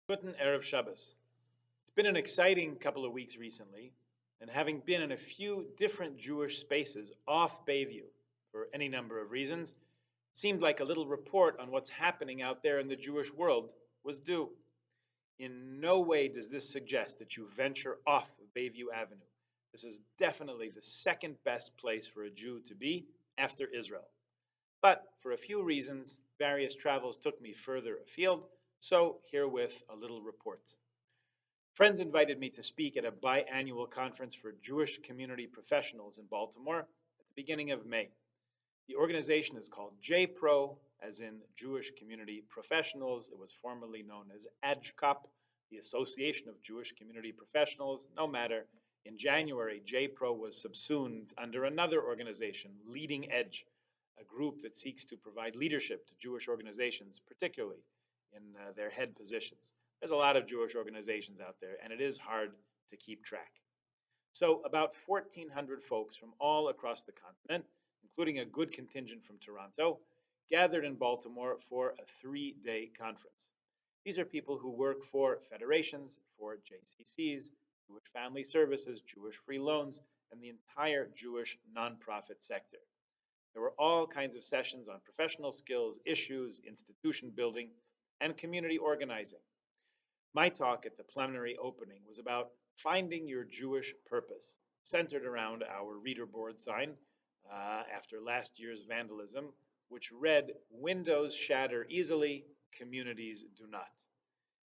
Guten Erev Shabbos. It's been an exciting couple of weeks recently, and having been in a few different Jewish spaces off Bayview for any number of reasons, it seemed like a little report on what's happening out there in the Jewish world was due. In no way does this suggest that you venture off of Bayview Avenue. This is definitely the second best place for a Jew to be after Israel. But for a few reasons, various travels took me further afield, so herewith a little report. Friends invited me to speak at a biannual conference for Jewish community professionals in Baltimore at the beginning of May. The organization is called JPRO, as in Jewish Community Professionals. It was formerly known as AJCOP, the Association of Jewish Community Professionals. No matter. In January, JPRO was subsumed under another organization, Leading Edge, a group that seeks to provide leadership to Jewish organizations, particularly in their head positions. There's a lot of Jewish organizations out there, and it is hard to keep track. So, about 1,400 folks from all across the continent, including a good contingent from Toronto, gathered in Baltimore for a 3-day conference. These are people who work for federations, for JCCs, Jewish Family Services, Jewish Free Loans, and the entire Jewish nonprofit sector. There were all kinds of sessions on professional skills, issues, institution building, and community organizing. My talk at the plenary opening was about finding your Jewish purpose, centered around our reader board sign after last year's vandalism, which read, "Windows shatter easily, communities do not,"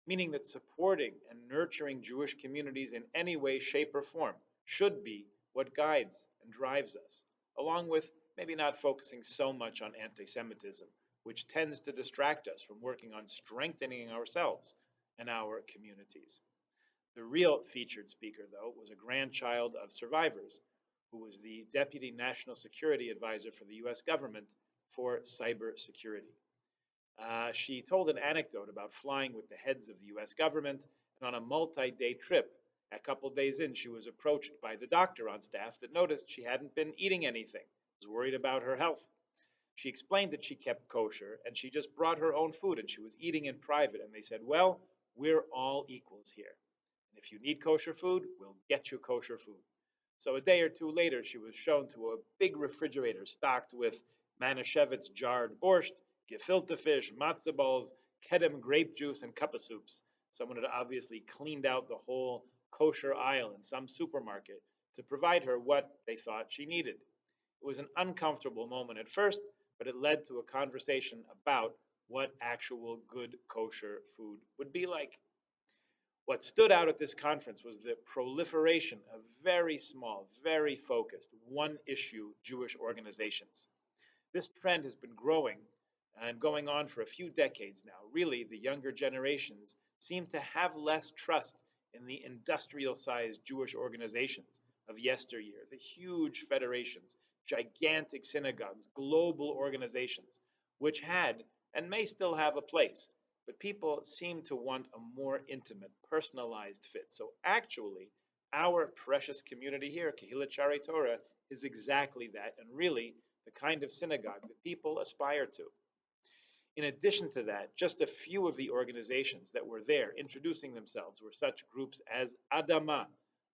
meaning that supporting and nurturing Jewish communities in any way, shape, or form should be what guides and drives us, along with maybe not focusing so much on anti Semitism, which tends to distract us from working on strengthening ourselves and our communities. The real featured speaker, though, was a grandchild of survivors who was the Deputy National Security Advisor for the US government for cybersecurity. She told an anecdote about flying with the heads of the US government, and on a multi day trip, a couple days in, she was approached by the doctor on staff that noticed she hadn't been eating anything, was worried about her health. She explained that she kept kosher and she just brought her own food and she was eating in private. And they said, "Well, we're all equals here. And if you need kosher food, we'll get you kosher food." So a day or two later, she was shown to a big refrigerator stocked with Manischewitz jarred borscht, gefilte fish, matzo balls, kedem grape juice, and cup of soups. Someone had obviously cleaned out the whole kosher aisle in some supermarket to provide her what they thought she needed. It was an uncomfortable moment at first, but it led to a conversation about what actual good kosher food would be like. What stood out at this conference was the proliferation of very small, very focused, one issue Jewish organizations. This trend has been growing and going on for a few decades now. Really, the younger generations seem to have less trust in the industrial sized Jewish organizations of yesteryear, the huge federations, gigantic synagogues, global organizations, which had and may still have a place. But people seem to want a more intimate, personalized fit. So actually, our precious community here, Kehillat Shari Torah, is exactly that, and really the kind of synagogue that people aspire to. In addition to that, just a few of the organizations that were there introducing themselves were such groups as Adama,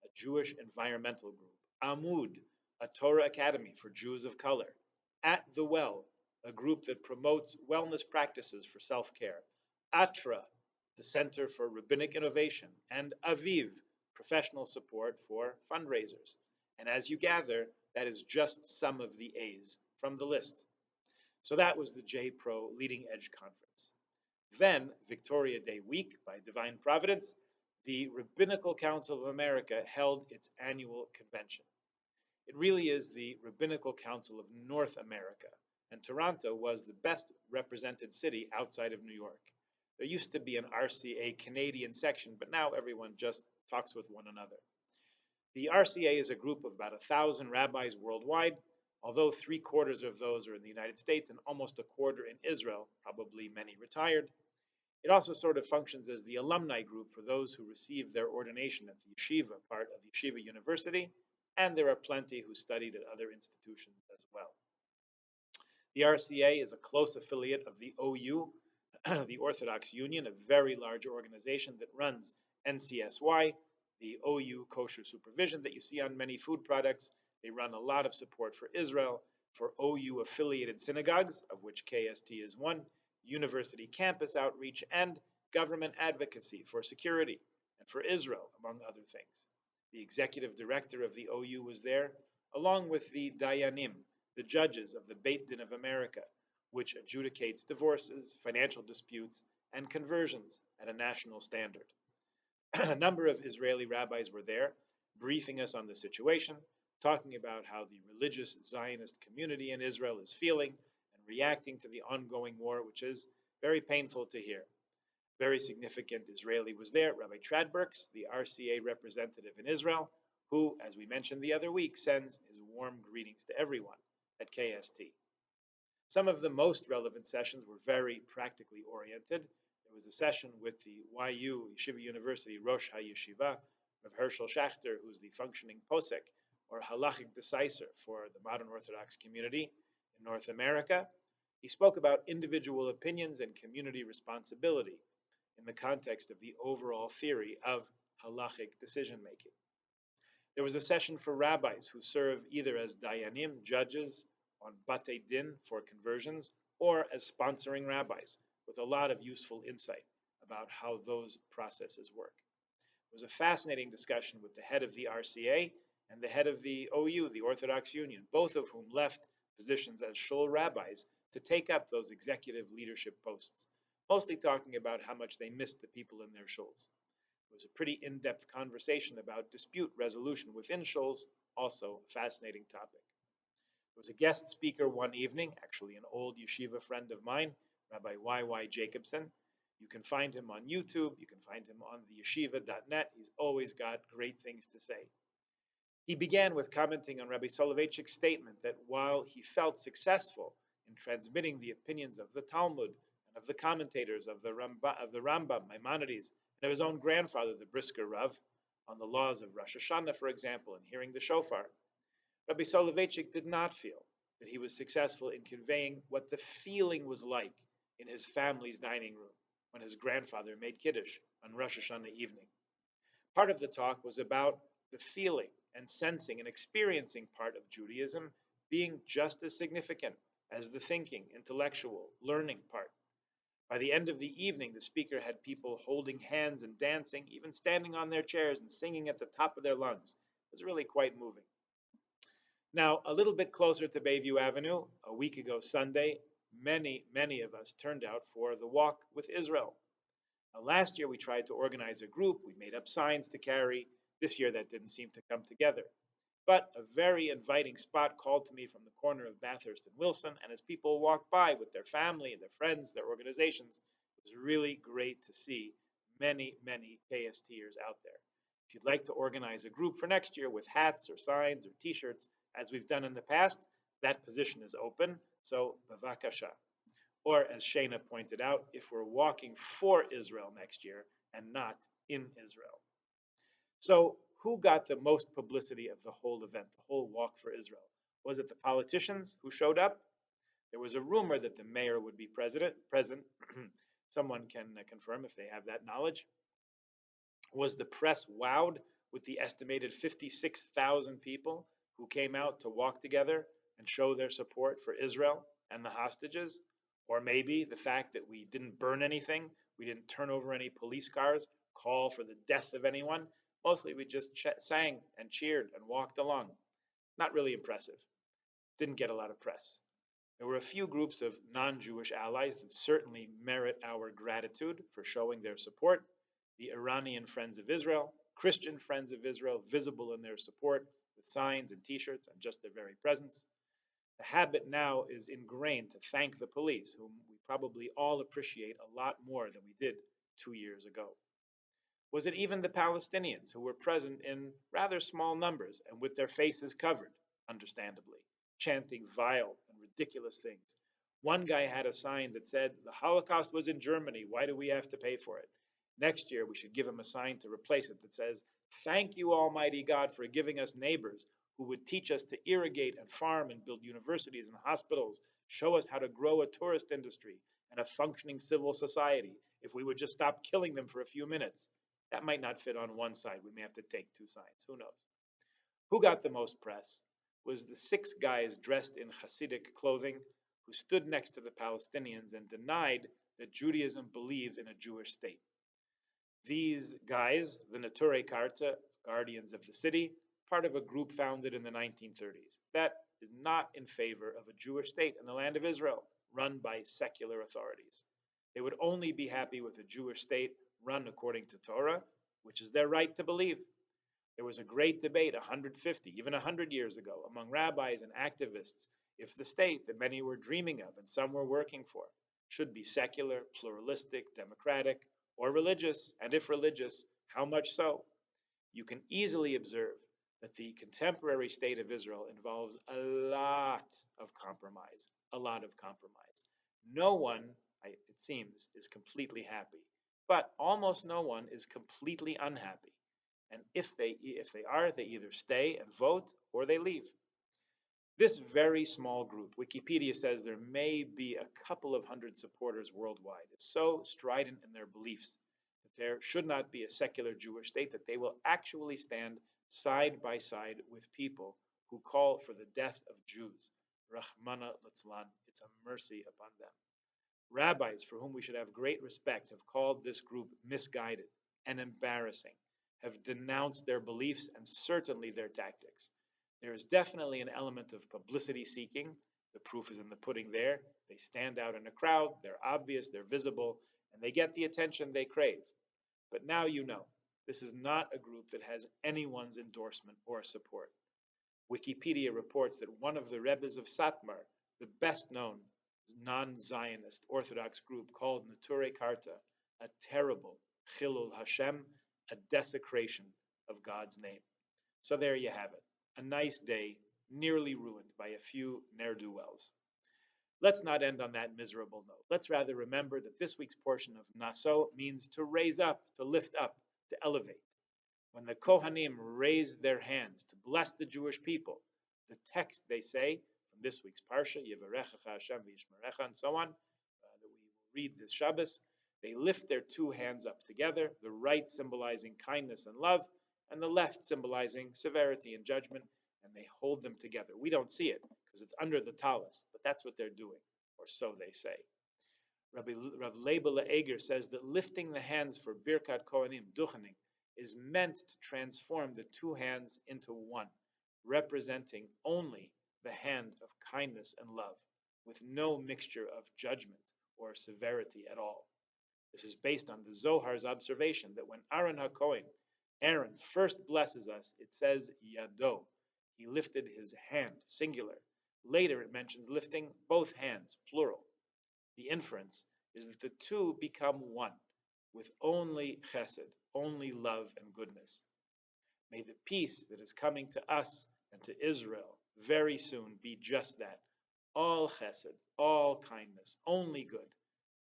a Jewish environmental group, Amud, a Torah academy for Jews of color, At the Well, a group that promotes wellness practices for self care, Atra, the Center for Rabbinic Innovation, and Aviv, professional support for fundraisers. And as you gather, that is just some of the A's from the list. So that was the JPRO Leading Edge Conference. Then, Victoria Day week, by divine providence, the Rabbinical Council of America held its annual convention. It really is the Rabbinical Council of North America, and Toronto was the best represented city outside of New York. There used to be an RCA Canadian section, but now everyone just talks with one another. The RCA is a group of about 1,000 rabbis worldwide, although 3/4 of those are in the United States and almost a quarter in Israel, probably many retired. It also sort of functions as the alumni group for those who received their ordination at the yeshiva part of Yeshiva University, and there are plenty who studied at other institutions as well. The RCA is a close affiliate of the OU, the Orthodox Union, a very large organization that runs NCSY, the OU kosher supervision that you see on many food products. They run a lot of support for Israel, for OU affiliated synagogues, of which KST is one, university campus outreach, and government advocacy for security and for Israel, among other things. The executive director of the OU was there, along with the Dayanim, the judges of the Beit Din of America, which adjudicates divorces, financial disputes, and conversions at a national standard. A number of Israeli rabbis were there, briefing us on the situation, talking about how the religious Zionist community in Israel is feeling and reacting to the ongoing war, which is very painful to hear. Very significant Israeli was there, Rabbi Tradberks, the RCA representative in Israel, who, as we mentioned the other week, sends his warm greetings to everyone at KST. Some of the most relevant sessions were very practically oriented. There was a session with the YU, Yeshiva University Rosh HaYeshiva, of Herschel Schachter, who's the functioning posek, or halachic decisor for the modern Orthodox community in North America. He spoke about individual opinions and community responsibility in the context of the overall theory of halachic decision making. There was a session for rabbis who serve either as dayanim, judges on batei din for conversions, or as sponsoring rabbis, with a lot of useful insight about how those processes work. It was a fascinating discussion with the head of the RCA and the head of the OU, the Orthodox Union, both of whom left positions as shul rabbis to take up those executive leadership posts, mostly talking about how much they missed the people in their shuls. It was a pretty in-depth conversation about dispute resolution within shuls, also a fascinating topic. There was a guest speaker one evening, actually an old yeshiva friend of mine, Rabbi Y.Y. Jacobson. You can find him on YouTube. You can find him on the yeshiva.net. He's always got great things to say. He began with commenting on Rabbi Soloveitchik's statement that while he felt successful in transmitting the opinions of the Talmud and of the commentators of the Rambam, Maimonides, and of his own grandfather, the Brisker Rav, on the laws of Rosh Hashanah, for example, and hearing the shofar, Rabbi Soloveitchik did not feel that he was successful in conveying what the feeling was like in his family's dining room when his grandfather made Kiddush on Rosh Hashanah evening. Part of the talk was about the feeling and sensing and experiencing part of Judaism being just as significant as the thinking, intellectual, learning part. By the end of the evening, the speaker had people holding hands and dancing, even standing on their chairs and singing at the top of their lungs. It was really quite moving. Now, a little bit closer to Bayview Avenue, a week ago Sunday, many of us turned out for the Walk with Israel. Now, last year we tried to organize a group. We made up signs to carry. This year that didn't seem to come together. But a very inviting spot called to me from the corner of Bathurst and Wilson, and as people walked by with their family and their friends, their organizations, it was really great to see many KSTers out there. If you'd like to organize a group for next year with hats or signs or t-shirts, as we've done in the past, that position is open, so bavakasha. Or as Shana pointed out, if we're walking for Israel next year and not in Israel. So who got the most publicity of the whole event, the whole Walk for Israel? Was it the politicians who showed up? There was a rumor that the mayor would be present. Someone can confirm if they have that knowledge. Was the press wowed with the estimated 56,000 people who came out to walk together and show their support for Israel and the hostages? Or maybe the fact that we didn't burn anything, we didn't turn over any police cars, call for the death of anyone. Mostly we just sang and cheered and walked along. Not really impressive. Didn't get a lot of press. There were a few groups of non-Jewish allies that certainly merit our gratitude for showing their support. The Iranian Friends of Israel, Christian Friends of Israel, visible in their support with signs and t-shirts and just their very presence. The habit now is ingrained to thank the police, whom we probably all appreciate a lot more than we did 2 years ago. Was it even the Palestinians who were present in rather small numbers and with their faces covered, understandably, chanting vile and ridiculous things? One guy had a sign that said, "The Holocaust was in Germany, why do we have to pay for it?" Next year, we should give him a sign to replace it that says, "Thank you, Almighty God, for giving us neighbors who would teach us to irrigate and farm and build universities and hospitals, show us how to grow a tourist industry, and a functioning civil society if we would just stop killing them for a few minutes. That might not fit on one side. We may have to take two sides. Who knows? Who got the most press was the six guys dressed in Hasidic clothing who stood next to the Palestinians and denied that Judaism believes in a Jewish state. These guys, the Nature Karta, guardians of the city, part of a group founded in the 1930s, that is not in favor of a Jewish state in the land of Israel, run by secular authorities. They would only be happy with a Jewish state run according to Torah, which is their right to believe. There was a great debate 150, even 100 years ago, among rabbis and activists if the state that many were dreaming of and some were working for should be secular, pluralistic, democratic, or religious, and if religious, how much so? You can easily observe that the contemporary state of Israel involves a lot of compromise, a lot of compromise. No one, it seems, is completely happy, but almost no one is completely unhappy. And if they are, they either stay and vote or they leave. This very small group, Wikipedia says there may be a couple of hundred supporters worldwide, is so strident in their beliefs that there should not be a secular Jewish state, that they will actually stand side by side with people who call for the death of Jews. Rahmana litzlan, it's a mercy upon them. Rabbis, for whom we should have great respect, have called this group misguided and embarrassing, have denounced their beliefs and certainly their tactics. There is definitely an element of publicity seeking. The proof is in the pudding there. They stand out in a crowd, they're obvious, they're visible, and they get the attention they crave. But now you know, this is not a group that has anyone's endorsement or support. Wikipedia reports that one of the Rebbes of Satmar, the best known non-Zionist Orthodox group called Nature Karta, a terrible Chilul Hashem, a desecration of God's name. So there you have it, a nice day nearly ruined by a few ne'er-do-wells. Let's not end on that miserable note. Let's rather remember that this week's portion of Nasso means to raise up, to lift up, to elevate. When the Kohanim raised their hands to bless the Jewish people, the text, they say, from this week's Parsha, Yevarechecha Hashem v'yishmerecha, and so on, that we will read this Shabbos, they lift their two hands up together, the right symbolizing kindness and love, and the left symbolizing severity and judgment, and they hold them together. We don't see it because it's under the talus, but that's what they're doing, or so they say. Rav Leibel Eger says that lifting the hands for Birkat Kohanim, Duchening, is meant to transform the two hands into one, representing only the hand of kindness and love, with no mixture of judgment or severity at all. This is based on the Zohar's observation that when Aaron HaKohen, Aaron, first blesses us, it says Yado. He lifted his hand, singular. Later it mentions lifting both hands, plural. The inference is that the two become one, with only chesed, only love and goodness. May the peace that is coming to us and to Israel very soon be just that. All chesed, all kindness, only good.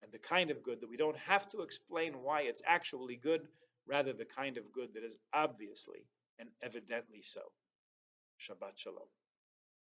And the kind of good that we don't have to explain why it's actually good, rather the kind of good that is obviously and evidently so. Shabbat Shalom.